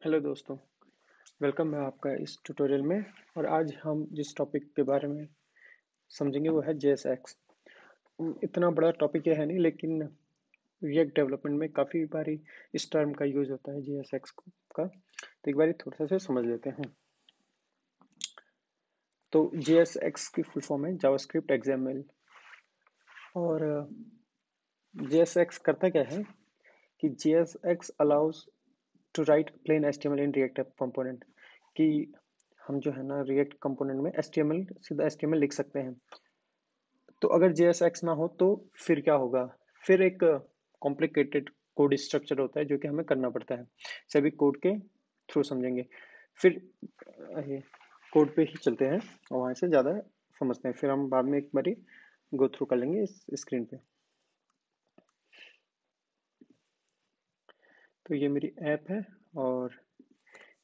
Hello दोस्तों, welcome है आपका इस ट्यूटोरियल में। और आज हम जिस टॉपिक के बारे में समझेंगे वो है JSX। इतना बड़ा टॉपिक ये है नहीं, लेकिन रिएक्ट डेवलपमेंट में काफ़ी बारी इस टर्म का यूज होता है JSX का। तो एक बारी थोड़ा सा समझ लेते हैं। तो JSX की फुल फॉर्म है जावास्क्रिप्ट XML। और JSX करता क्या है कि JSX allows to write plain HTML in React component, कि हम जो है ना रिएक्ट कंपोनेंट में HTML सीधा HTML लिख सकते हैं। तो अगर JSX ना हो तो फिर क्या होगा? फिर एक कॉम्प्लिकेटेड कोड स्ट्रक्चर होता है जो कि हमें करना पड़ता है। सभी कोड के थ्रू समझेंगे, फिर ये कोड पे ही चलते हैं और वहाँ से ज़्यादा समझते हैं। फिर हम बाद में एक बारी गो थ्रू कर लेंगे इस स्क्रीन पे। तो ये मेरी ऐप है और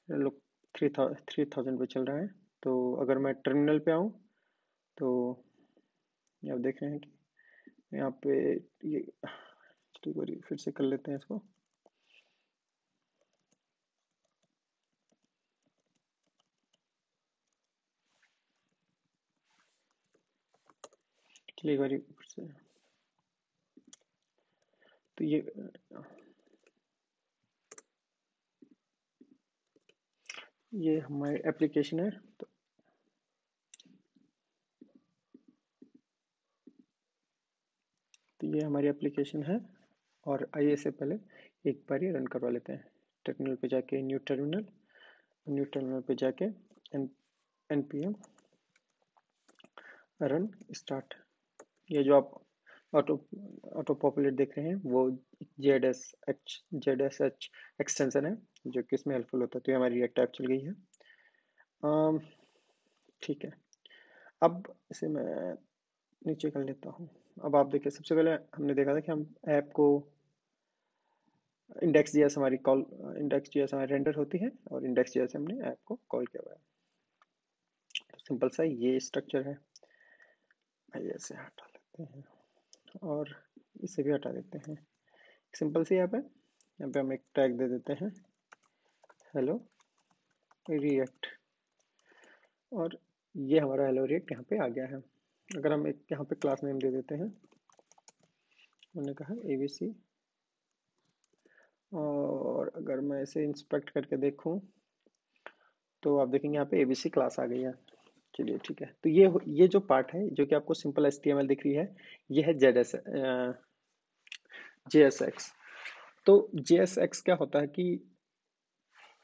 लोग 3000 पे चल रहा है। तो अगर मैं टर्मिनल पे आऊँ तो ये आप देख रहे हैं कि यहाँ पे ये एक बारी फिर से कर लेते हैं इसको। चलिए एक बारी फिर से। तो ये हमारी एप्लीकेशन है। तो ये हमारी एप्लीकेशन है और आइए इससे पहले एक बार ये रन करवा लेते हैं। टर्मिनल पे जाके न्यू टर्मिनल पे जाके npm रन स्टार्ट। ये जो आप ऑटो ऑटो पॉपुलेट देख रहे हैं वो ZSH एक्सटेंशन है जो कि इसमें हेल्पफुल होता है। तो ये हमारी रिएक्ट ऐप चल गई है। ठीक है, अब इसे मैं नीचे कर लेता हूँ। अब आप देखिए, सबसे पहले हमने देखा था कि हम ऐप को index.js हमारी कॉल index.js हमारी रेंडर होती है और index.js से हमने ऐप को कॉल किया हुआ है। तो सिंपल सा ये स्ट्रक्चर है। आइए इसे हटा लेते हैं और इसे भी हटा देते हैं। सिंपल सी ऐप है। यहाँ पे हम एक टैग दे देते हैं हेलो रिएक्ट, और ये हमारा हेलो रिएक्ट यहाँ पे आ गया है। अगर हम एक यहाँ पे क्लास नेम दे देते हैं, मैंने कहा ABC, और अगर मैं इसे इंस्पेक्ट करके देखूं तो आप देखेंगे यहाँ पे ABC क्लास आ गई है। चलिए ठीक है। तो ये जो पार्ट है जो कि आपको सिंपल HTML दिख रही है, ये है JSX। तो JSX क्या होता है कि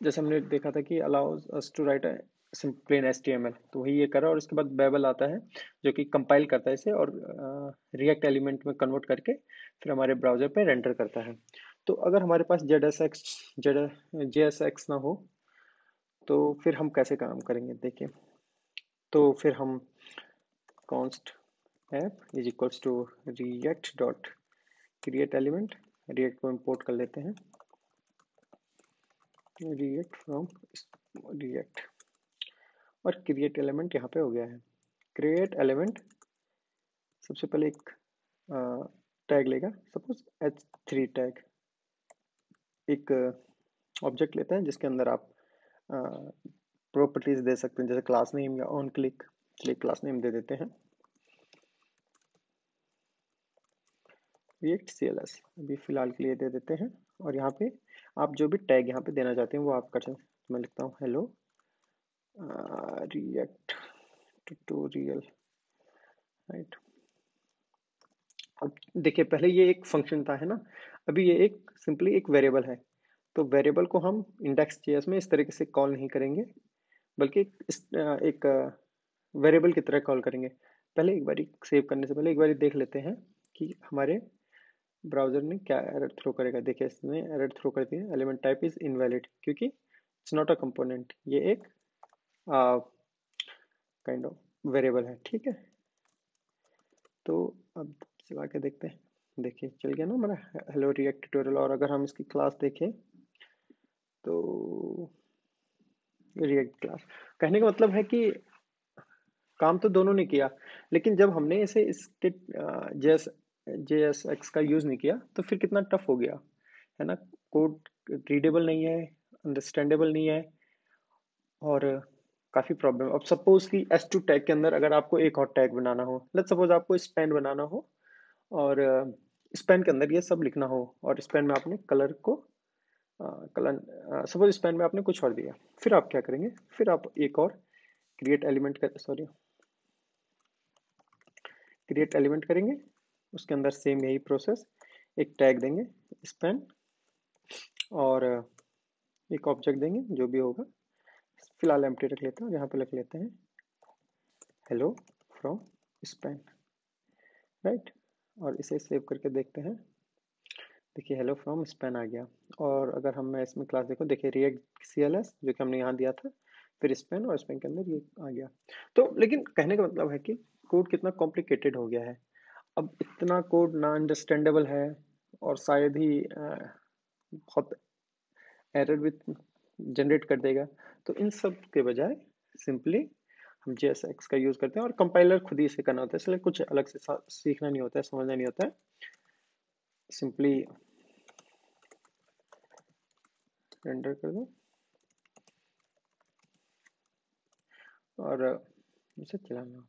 जैसे हमने देखा था कि allows us to write plain HTML, तो वही ये करा। और इसके बाद बेबल आता है जो कि कंपाइल करता है इसे और रिएक्ट एलिमेंट में कन्वर्ट करके फिर हमारे ब्राउजर पे रेंडर करता है। तो अगर हमारे पास JSX ना हो तो फिर हम कैसे काम करेंगे, देखिए। तो फिर हम const app is equals to react dot create element, React को इंपोर्ट कर लेते हैं, रिएक्ट फ्रॉम रिएक्ट, और क्रिएट एलिमेंट यहाँ पे हो गया है। क्रिएट एलिमेंट सबसे पहले एक टैग लेगा, सपोज H3 टैग। एक ऑब्जेक्ट लेता है जिसके अंदर आप प्रॉपर्टीज दे सकते हैं, जैसे क्लास नेम या ऑन क्लिक। चलिए क्लास नेम दे देते हैं रिएक्ट CLS, अभी फिलहाल के लिए दे देते हैं। और यहाँ पे आप जो भी टैग यहाँ पे देना चाहते हैं वो आप कर सकते हैं। तो मैं लिखता हूँ हेलो रिएक्ट ट्यूटोरियल, राइट। अब देखिए, पहले ये एक फंक्शन था, है ना। अभी ये एक सिंपली एक वेरिएबल है। तो वेरिएबल को हम index.js में इस तरीके से कॉल नहीं करेंगे, बल्कि एक वेरिएबल की तरह कॉल करेंगे। पहले एक बारी सेव करने से पहले एक बारी देख लेते हैं कि हमारे ब्राउजर ने क्या एरर थ्रो करेगा। देखिए, इसने एरर थ्रो कर दिया, एलिमेंट टाइप इज इनवैलिड, क्योंकि इट्स नॉट अ कंपोनेंट, ये एक काइंड ऑफ वेरिएबल है। ठीक है, तो अब चला के देखते हैं। देखिए चल गया ना हमारा हेलो रिएक्ट ट्यूटोरियल। और अगर हम इसकी क्लास देखें तो रिएक्ट क्लास, कहने का मतलब है कि काम तो दोनों ने किया, लेकिन जब हमने इसे इसके JSX का यूज नहीं किया तो फिर कितना टफ हो गया, है ना। कोड रीडेबल नहीं है, अंडरस्टैंडेबल नहीं है और काफ़ी प्रॉब्लम। अब सपोज कि S2 टैग के अंदर अगर आपको एक और टैग बनाना हो, लेट्स सपोज आपको स्पैन बनाना हो और स्पैन के अंदर ये सब लिखना हो और स्पैन में आपने कलर को कलर सपोज स्पैन में आपने कुछ और दिया, फिर आप क्या करेंगे, फिर आप एक और क्रिएट एलिमेंट करेंगे, उसके अंदर सेम यही प्रोसेस, एक टैग देंगे स्पैन और एक ऑब्जेक्ट देंगे जो भी होगा, फिलहाल एम्प्टी रख लेते हैं, यहाँ पे लिख लेते हैं हेलो फ्रॉम स्पैन, राइट। और इसे सेव करके देखते हैं, देखिए हेलो फ्रॉम स्पैन आ गया। और अगर हम मैं इसमें क्लास देखो, देखिए रिएक्ट CLS जो कि हमने यहाँ दिया था, फिर स्पैन और स्पैन के अंदर ये आ गया। तो लेकिन कहने का मतलब है कि कोड कितना कॉम्प्लिकेटेड हो गया है। अब इतना कोड ना अंडरस्टैंडेबल है और शायद ही बहुत एरर भी जनरेट कर देगा। तो इन सब के बजाय सिंपली हम JSX का यूज़ करते हैं और कंपाइलर खुद ही इसे करना होता है, इसलिए कुछ अलग से सीखना नहीं होता है, समझना नहीं होता है, सिंपली रेंडर कर दो और इसे चलाना।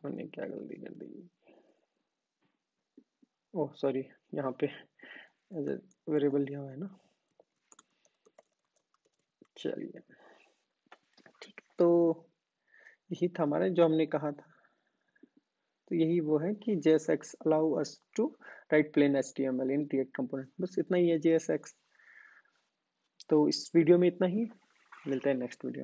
मैंने क्या गलती कर दी, ओह सॉरी, यहाँ पे एज ए वेरिएबल लिया हुआ है ना। चलिए ठीक, तो यही था हमारा जो हमने कहा था। तो यही वो है कि JSX allow us to write plain HTML in React component, बस इतना ही है JSX। तो इस वीडियो में इतना ही, मिलते हैं नेक्स्ट वीडियो।